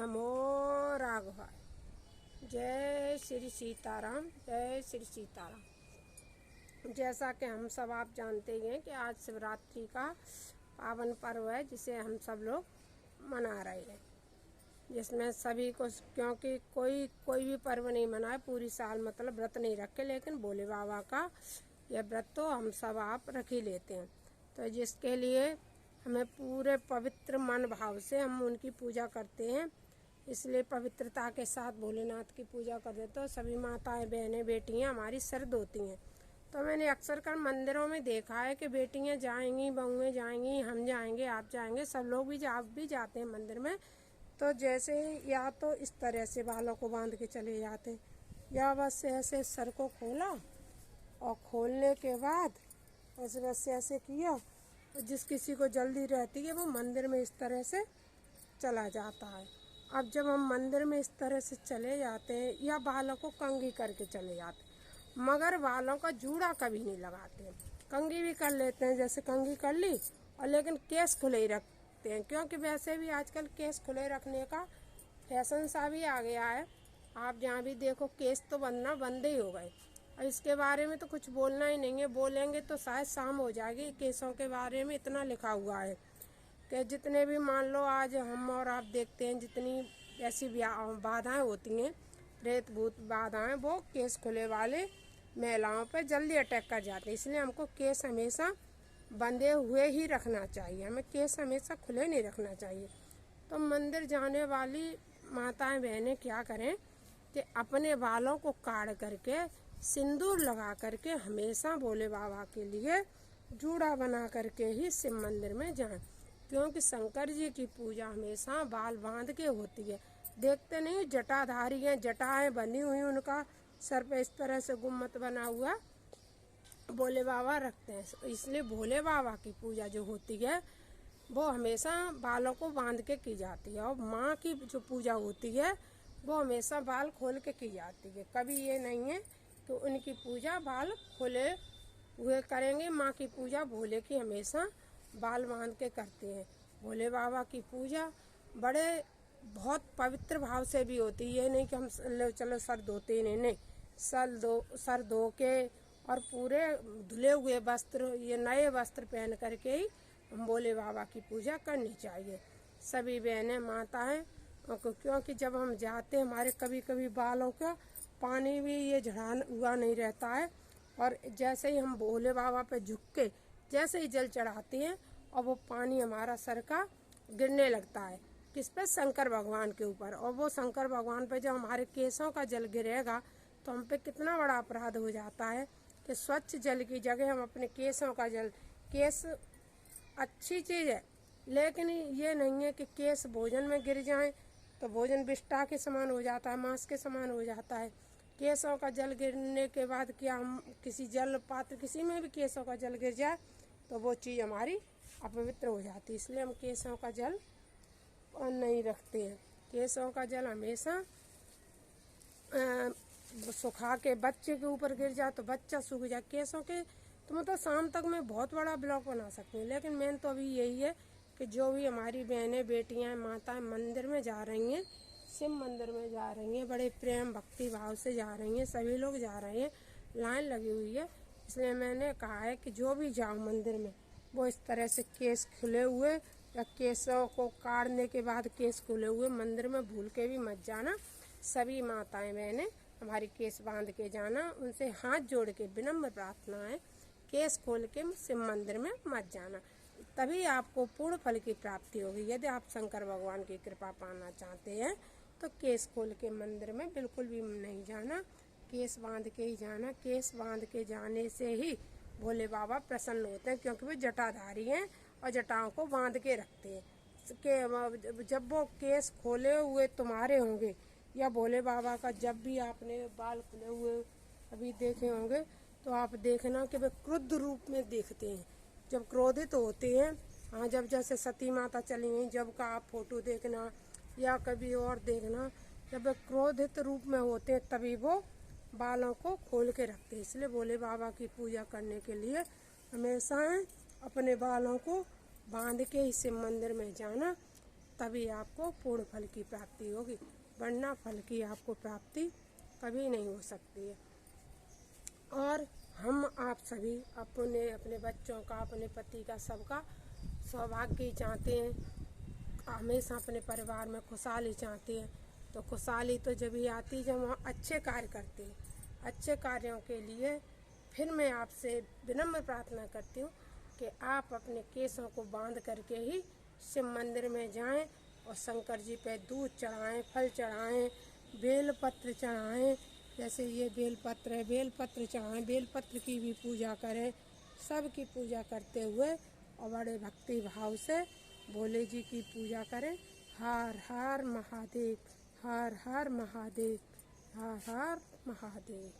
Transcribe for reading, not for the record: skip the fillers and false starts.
नमो राघवाय। जय श्री सीताराम, जय श्री सीताराम। जैसा कि हम सब आप जानते ही हैं कि आज शिवरात्रि का पावन पर्व है, जिसे हम सब लोग मना रहे हैं, जिसमें सभी को, क्योंकि कोई भी पर्व नहीं मनाए पूरी साल, मतलब व्रत नहीं रखे, लेकिन भोले बाबा का यह व्रत तो हम सब आप रख ही लेते हैं। तो जिसके लिए हमें पूरे पवित्र मन भाव से हम उनकी पूजा करते हैं, इसलिए पवित्रता के साथ भोलेनाथ की पूजा करते तो सभी माताएं, बहनें, बेटियां हमारी शरद होती हैं। तो मैंने अक्सर कर मंदिरों में देखा है कि बेटियां जाएंगी, बहुएं जाएंगी, हम जाएंगे, आप जाएंगे, सब लोग भी आप भी जाते हैं मंदिर में। तो जैसे या तो इस तरह से बालों को बांध के चले जाते, या बस ऐसे सर को खोला और खोलने के बाद ऐसे बस ऐसे किया। जिस किसी को जल्दी रहती है वो मंदिर में इस तरह से चला जाता है। अब जब हम मंदिर में इस तरह से चले जाते हैं या बालों को कंघी करके चले जाते हैं, मगर बालों का जूड़ा कभी नहीं लगाते हैं। कंघी भी कर लेते हैं, जैसे कंघी कर ली, और लेकिन केस खुले ही रखते हैं, क्योंकि वैसे भी आजकल केस खुले रखने का फैशन सा भी आ गया है। आप जहाँ भी देखो केस तो बनना बंद ही हो गए। और इसके बारे में तो कुछ बोलना ही नहीं है, बोलेंगे तो शायद शाम हो जाएगी। केसों के बारे में इतना लिखा हुआ है कि जितने भी, मान लो आज हम और आप देखते हैं, जितनी ऐसी बाधाएं होती हैं, रेत भूत बाधाएं, वो केस खुले वाले महिलाओं पर जल्दी अटैक कर जाते हैं। इसलिए हमको केस हमेशा बंधे हुए ही रखना चाहिए, हमें केस हमेशा खुले नहीं रखना चाहिए। तो मंदिर जाने वाली माताएं, बहनें क्या करें कि अपने बालों को काट करके सिंदूर लगा करके हमेशा भोले बाबा के लिए जूड़ा बना करके ही शिव मंदिर में जाएं, क्योंकि शंकर जी की पूजा हमेशा बाल बांध के होती है। देखते नहीं, जटाधारी हैं, जटाएं बंधी हुई, उनका सर पे इस तरह से गुम्मत बना हुआ भोले बाबा रखते हैं। इसलिए भोले बाबा की पूजा जो होती है वो हमेशा बालों को बांध के की जाती है, और माँ की जो पूजा होती है वो हमेशा बाल खोल के की जाती है। कभी ये नहीं है कि उनकी पूजा बाल खोले हुए करेंगे। माँ की पूजा भोले की हमेशा बाल बांध के करते हैं। भोले बाबा की पूजा बड़े बहुत पवित्र भाव से भी होती है। ये नहीं कि हम चलो सर धोते ही नहीं, सर धो के और पूरे धुले हुए वस्त्र, ये नए वस्त्र पहन करके ही हम भोले बाबा की पूजा करनी चाहिए, सभी बहनें, माताएं। क्योंकि जब हम जाते हैं, हमारे कभी कभी बालों का पानी भी ये झड़ान हुआ नहीं रहता है, और जैसे ही हम भोले बाबा पे झुक के जैसे ही जल चढ़ाते हैं, और वो पानी हमारा सर का गिरने लगता है, किस पे? शंकर भगवान के ऊपर। और वो शंकर भगवान पे जब हमारे केसों का जल गिरेगा तो हम पे कितना बड़ा अपराध हो जाता है कि स्वच्छ जल की जगह हम अपने केसों का जल, केस अच्छी चीज़ है, लेकिन ये नहीं है कि केस भोजन में गिर जाएं तो भोजन विष्ठा के समान हो जाता है, मांस के समान हो जाता है। केसों का जल गिरने के बाद क्या हम किसी जल पात्र, किसी में भी केसों का जल गिर जाए तो वो चीज़ हमारी अपवित्र हो जाती है। इसलिए हम केसों का जल नहीं रखते हैं। केसों का जल हमेशा सुखा के, बच्चे के ऊपर गिर जाए तो बच्चा सूख जाए केसों के, तो मतलब शाम तक मैं बहुत बड़ा ब्लॉग बना सकती हूँ। लेकिन मेन तो अभी यही है कि जो भी हमारी बहनें, बेटियां, माताएं मंदिर में जा रही हैं, शिव मंदिर में जा रही हैं, बड़े प्रेम भक्ति भाव से जा रही हैं, सभी लोग जा रहे हैं, लाइन लगी हुई है। इसलिए मैंने कहा है कि जो भी जाओ मंदिर में वो इस तरह से केस खुले हुए, या केसों को काटने के बाद केस खुले हुए मंदिर में भूल के भी मत जाना। सभी माताएं, बहनें हमारी केस बांध के जाना, उनसे हाथ जोड़ के विनम्र प्रार्थना है, केस खोल के शिव मंदिर में मत जाना, तभी आपको पूर्ण फल की प्राप्ति होगी। यदि आप शंकर भगवान की कृपा पाना चाहते हैं तो केस खोल के मंदिर में बिल्कुल भी नहीं जाना, केस बांध के ही जाना। केस बांध के जाने से ही भोले बाबा प्रसन्न होते हैं, क्योंकि वो जटाधारी हैं और जटाओं को बांध के रखते हैं। जब वो केस खोले हुए तुम्हारे होंगे, या भोले बाबा का जब भी आपने बाल खुले हुए अभी देखे होंगे, तो आप देखना कि वे क्रुद्ध रूप में देखते हैं, जब क्रोधित होते हैं। हाँ, जब जैसे सती माता चली गई, जब का आप फोटो देखना या कभी और देखना, जब वे क्रोधित रूप में होते हैं तभी वो बालों को खोल के रखते हैं। इसलिए भोले बाबा की पूजा करने के लिए हमेशा अपने बालों को बांध के ही शिव मंदिर में जाना, तभी आपको पूर्ण फल की प्राप्ति होगी, वरना फल की आपको प्राप्ति कभी नहीं हो सकती है। और हम आप सभी अपने अपने बच्चों का, अपने पति का, सबका सौभाग्य चाहते हैं, हमेशा अपने परिवार में खुशहाली चाहते हैं। तो खुशहाली तो जब ही आती जब हम अच्छे कार्य करते हैं। अच्छे कार्यों के लिए फिर मैं आपसे विनम्र प्रार्थना करती हूँ कि आप अपने केसों को बांध करके ही शिव मंदिर में जाएं और शंकर जी पे दूध चढ़ाएं, फल चढ़ाएं, बेलपत्र चढ़ाएं। जैसे ये बेलपत्र है, बेलपत्र चढ़ाएं, बेलपत्र की भी पूजा करें। सब की पूजा करते हुए और बड़े भक्ति भाव से भोले जी की पूजा करें। हर हर महादेव, हर हर महादेव, हर हर महादेव।